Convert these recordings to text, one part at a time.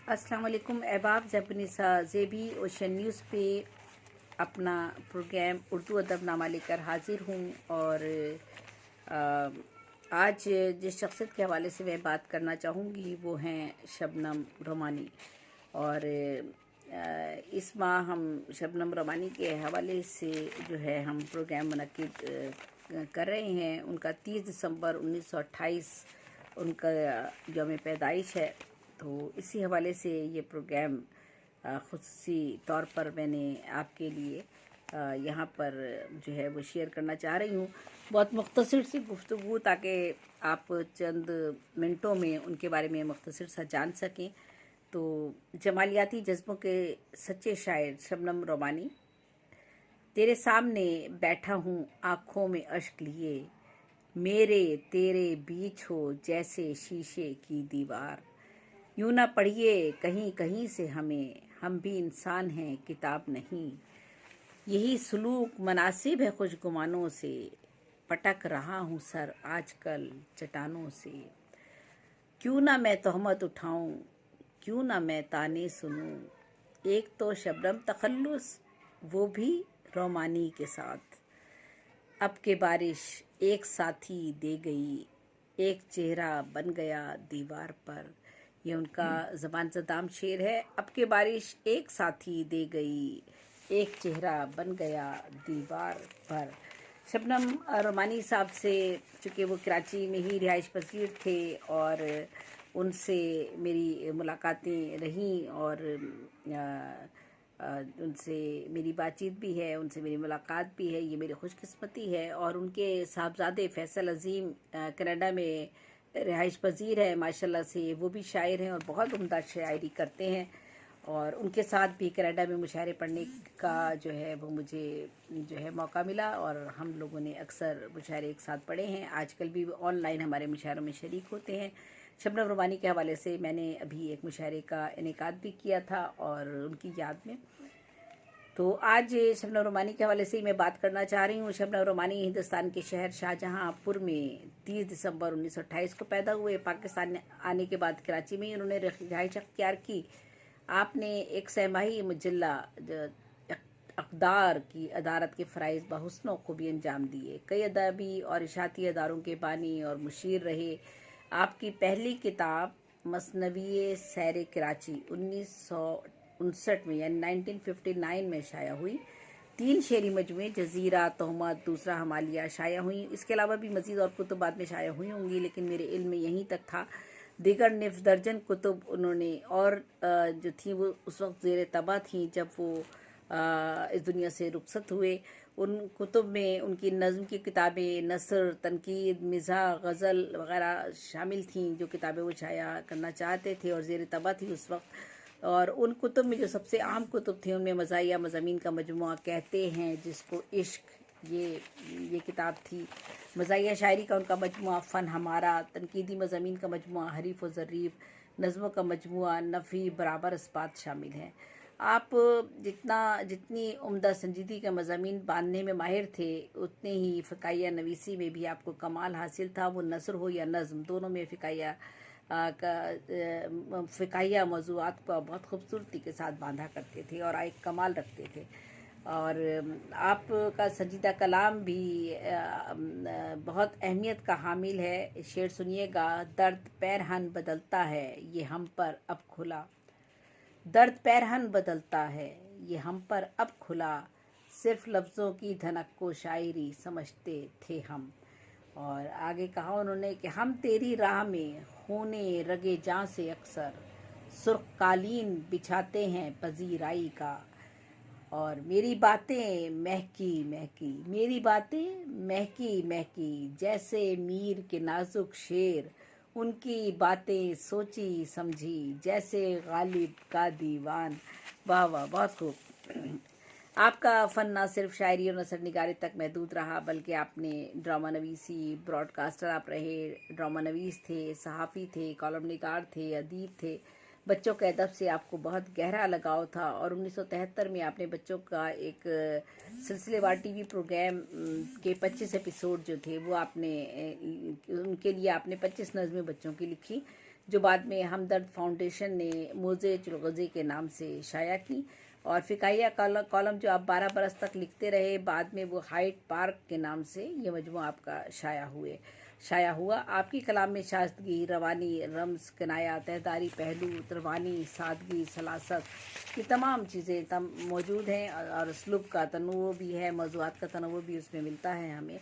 अस्सलाम वालेकुम अहबाब। ज़बनिसा ज़ेबी ओशन न्यूज़ पे अपना प्रोग्राम उर्दू अदब नामा लेकर हाजिर हूँ। और आज जिस शख्सियत के हवाले से मैं बात करना चाहूँगी वो हैं शबनम रोमानी। और इस माह हम शबनम रोमानी के हवाले से जो है हम प्रोग्राम मुनक्किद कर रहे हैं। उनका 30 दिसंबर 1928 उनका यौम पैदाइश है। तो इसी हवाले से ये प्रोग्राम ख़ुसूसी तौर पर मैंने आपके लिए यहाँ पर जो है वो शेयर करना चाह रही हूँ। बहुत मुख्तसर सी गुफ्तगू, ताकि आप चंद मिनटों में उनके बारे में मुख्तसर सा जान सकें। तो जमालियाती जज्बों के सच्चे शायर शबनम रोमानी। तेरे सामने बैठा हूँ आँखों में अश्क लिए, मेरे तेरे बीच हो जैसे शीशे की दीवार। यूं ना पढ़िए कहीं कहीं से हमें, हम भी इंसान हैं किताब नहीं। यही सलूक मुनासिब है खुशगुमानों से, पटक रहा हूँ सर आजकल चट्टानों से। क्यों ना मैं तोहमत उठाऊं, क्यों ना मैं ताने सुनूं, एक तो शबनम तखल्लुस वो भी रोमानी के साथ। अब के बारिश एक साथी दे गई, एक चेहरा बन गया दीवार पर। ये उनका ज़बान ज़दाम शेर है। अब के बारिश एक साथी दे गई, एक चेहरा बन गया दीवार पर। शबनम रोमानी साहब से, चूँकि वो कराची में ही रिहाइश पजीर थे और उनसे मेरी मुलाकातें रहीं और उनसे मेरी बातचीत भी है, उनसे मेरी मुलाकात भी है। ये मेरी खुशकिस्मती है। और उनके साहबजादे फैसल अज़ीम कनाडा में रिहाइश पजीर है माशाल्लाह से। वो भी शायर हैं और बहुत उम्दा शायरी करते हैं। और उनके साथ भी कनाडा में मुशायरे पढ़ने का जो है वो मुझे जो है मौका मिला और हम लोगों ने अक्सर मुशायरे एक साथ पढ़े हैं। आजकल भी ऑनलाइन हमारे मुशायरों में शरीक होते हैं। शबनम रोमानी के हवाले से मैंने अभी एक मुशायरे का इनेकाद भी किया था और उनकी याद में। तो आज शबनम रोमानी के हवाले से ही मैं बात करना चाह रही हूँ। शबनम रोमानी हिंदुस्तान के शहर शाहजहाँपुर में 30 दिसंबर 1928 को पैदा हुए। पाकिस्तान आने के बाद कराची में ही उन्होंने रिहाइश अख्तियार की। आपने एक सहमाही मुजल्ला अक़दार की अदारत के फ़राइज़ बहुस्न खूबी अंजाम दिए। कई अदबी और इशाती अदारों के बानी और मुशीर रहे। आपकी पहली किताब मसनवी सैर कराची 1959 में यानी 1959 में शाया हुई। 3 शेरी मजमूए जज़ीरा, तोहमत, दूसरा हमालिया शाया हुई। इसके अलावा भी मज़ीद और कुतुब बाद में शाया हुई होंगी, लेकिन मेरे इल्म में यहीं तक था। दीगर निफ़ दर्जन कुतुब उन्होंने और जो थी वो उस वक्त ज़ेर तबा थी जब वो इस दुनिया से रुखसत हुए। उन कुतुब में उनकी नज़्म की किताबें, नसर, तनकीद, मिज़ाह, गज़ल वग़ैरह शामिल थीं, जो किताबें वो शाया करना चाहते थे और ज़ेर तबा थी उस वक्त। और उन कुतुब में जो सबसे आम कुतुब थी उनमें मज़ाहिया मज़ामीन का मजमुआ कहते हैं जिसको इश्क, ये किताब थी। मज़ाहिया शायरी का उनका मजमुआ फ़न हमारा, तनकीदी मज़ामीन का मजमुआ हरीफ़ व ज़रीफ़, नज़्मों का मजमुआ नफ़ी बराबर इस्बात शामिल हैं। आप जितनी उम्दा संजीदगी का मज़ामीन बांधने में माहिर थे, उतने ही फ़िकाया नवीसी में भी आपको कमाल हासिल था। वो नसर हो या नज़्म, दोनों में फ़िकाया मौज़ूआत को बहुत खूबसूरती के साथ बांधा करते थे और एक कमाल रखते थे। और आपका संजीदा कलाम भी बहुत अहमियत का हामिल है। शेर सुनिएगा। दर्द पैरहन बदलता है ये हम पर अब खुला, दर्द पैरहन बदलता है ये हम पर अब खुला, सिर्फ लफ्ज़ों की धनक को शायरी समझते थे हम। और आगे कहा उन्होंने कि हम तेरी राह में खूने रगे जां से अक्सर सुर्ख कालीन बिछाते हैं पजीराई का। और मेरी बातें महकी महकी, मेरी बातें महकी महकी, जैसे मीर के नाजुक शेर, उनकी बातें सोची समझी जैसे गालिब का दीवान। वाह वाह, बहुत खूब। आपका फ़न ना सिर्फ शायरी और नसर निगारी तक महदूद रहा, बल्कि आपने ड्रामा नवीसी, ब्रॉडकास्टर आप रहे, ड्रामा नवीस थे, सहाफ़ी थे, कॉलम निगार थे, अदीब थे। बच्चों के अदब से आपको बहुत गहरा लगाव था और 1973 में आपने बच्चों का एक सिलसिलेवार टीवी प्रोग्राम के 25 एपिसोड जो थे वो आपने उनके लिए आपने 25 नज़में बच्चों की लिखी, जो बाद में हमदर्द फाउंडेशन ने मोज़े ग़ज़े के नाम से शाया की। और फ़िकाहिया कॉलम जो आप 12 बरस तक लिखते रहे, बाद में वो हाइड पार्क के नाम से ये मजमूआ आपका शाया हुआ। आपकी कलाम में शाइस्तगी, रवानी, रम्ज़, किनाया, तहदारी पहलू, रवानी, सादगी, सलासत, ये तमाम चीज़ें मौजूद हैं। और उसलूब का तनव्वुर भी है, मौज़ूआत का तनव्वुर भी उसमें मिलता है हमें।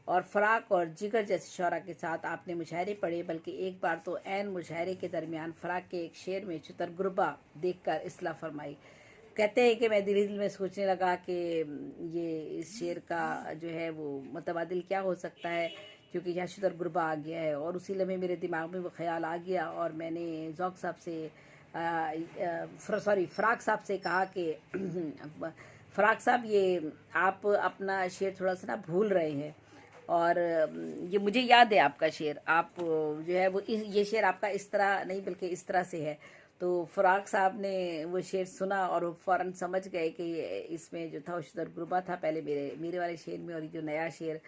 और फ़राक़ और जिगर जैसे शौरा के साथ आपने मुशायरे पढ़े, बल्कि एक बार तो ऐन मुशायरे के दरमियान फ़राक़ के एक शेर में शुतरगुरबा देखकर इस्लाह फरमाई। कहते हैं कि मैं दिल में सोचने लगा कि ये इस शेर का जो है वो मुतबादिल क्या हो सकता है, क्योंकि यहाँ शुतरगुरबा आ गया है। और उसी लम्हे मेरे दिमाग में वो ख्याल आ गया और मैंने ज़ौक़ साहब से फ़राक़ साहब से कहा कि फ़राक़ साहब, ये आप अपना शेर थोड़ा सा ना भूल रहे हैं। और ये मुझे याद है आपका शेर, आप जो है वो ये शेर आपका इस तरह नहीं बल्कि इस तरह से है। तो फ़राक़ साहब ने वो शेर सुना और वो फ़ौरन समझ गए कि इसमें जो था वो शुतरगुरबा था पहले मेरे वाले शेर में। और ये जो नया शेर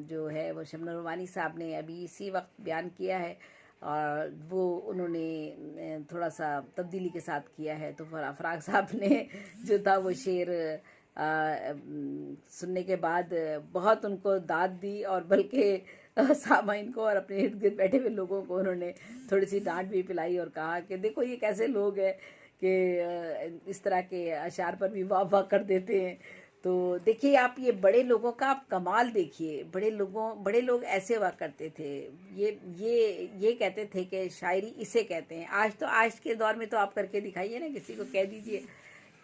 जो है वो शबनम रोमानी साहब ने अभी इसी वक्त बयान किया है, और वो उन्होंने थोड़ा सा तब्दीली के साथ किया है। तो फ़राक़ साहब ने जो था वो शेर सुनने के बाद बहुत उनको दाद दी, और बल्कि सामाइन को और अपने इर्द गिर्द बैठे हुए लोगों को उन्होंने थोड़ी सी डांट भी पिलाई और कहा कि देखो ये कैसे लोग हैं कि इस तरह के अशार पर भी वाह वाह कर देते हैं। तो देखिए आप ये बड़े लोगों का आप कमाल देखिए, बड़े लोग ऐसे हुआ करते थे। ये कहते थे कि शायरी इसे कहते हैं। आज के दौर में तो आप करके दिखाइए ना, किसी को कह दीजिए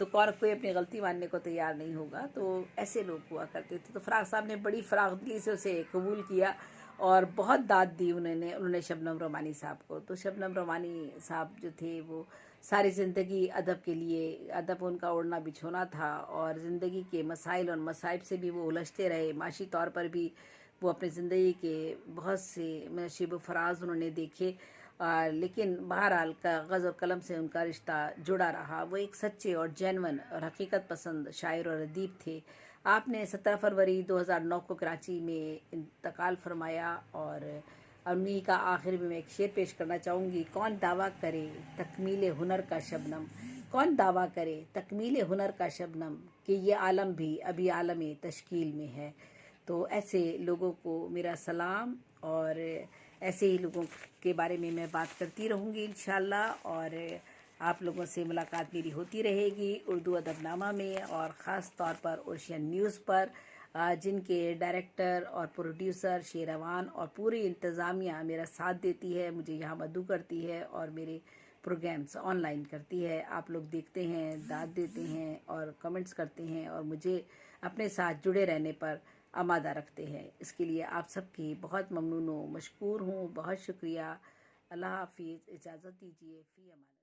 तो कोई अपनी गलती मानने को तैयार नहीं होगा। तो ऐसे लोग हुआ करते थे। तो फ़राक़ साहब ने बड़ी फ़राख़दिली से उसे कबूल किया और बहुत दाद दी उन्होंने शबनम रोमानी साहब को। तो शबनम रोमानी साहब जो थे वो सारी ज़िंदगी अदब के लिए, अदब उनका ओढ़ना बिछोना था, और ज़िंदगी के मसाइल और मसाइब से भी वो उलझते रहे। माशी तौर पर भी वो अपनी ज़िंदगी के बहुत से नशीब व फराज उन्होंने देखे, लेकिन बहरहाल कागज़ और कलम से उनका रिश्ता जुड़ा रहा। वो एक सच्चे और जेन्युइन और हकीकत पसंद शायर और अदीब थे। आपने 17 फरवरी 2009 को कराची में इंतकाल फरमाया। और उन्हीं का आखिर में मैं एक शेर पेश करना चाहूँगी। कौन दावा करे तकमील हुनर का शबनम, कौन दावा करे तकमील हुनर का शबनम, कि ये आलम भी अभी आलम तश्कील में है। तो ऐसे लोगों को मेरा सलाम, और ऐसे ही लोगों के बारे में मैं बात करती रहूँगी इंशाअल्लाह। और आप लोगों से मुलाकात मेरी होती रहेगी उर्दू अदबनामा में, और ख़ास तौर पर ओशियन न्यूज़ पर, जिनके डायरेक्टर और प्रोड्यूसर शेरवान और पूरी इंतज़ामिया मेरा साथ देती है, मुझे यहाँ मदऊ करती है और मेरे प्रोग्राम्स ऑनलाइन करती है। आप लोग देखते हैं, दाद देते हैं और कमेंट्स करते हैं, और मुझे अपने साथ जुड़े रहने पर आमादा रखते हैं। इसके लिए आप सबकी बहुत ममनून हूँ, मशकूर हूँ, बहुत शुक्रिया। अल्लाह हाफिज़, इजाज़त दीजिए, फ़ी अमान।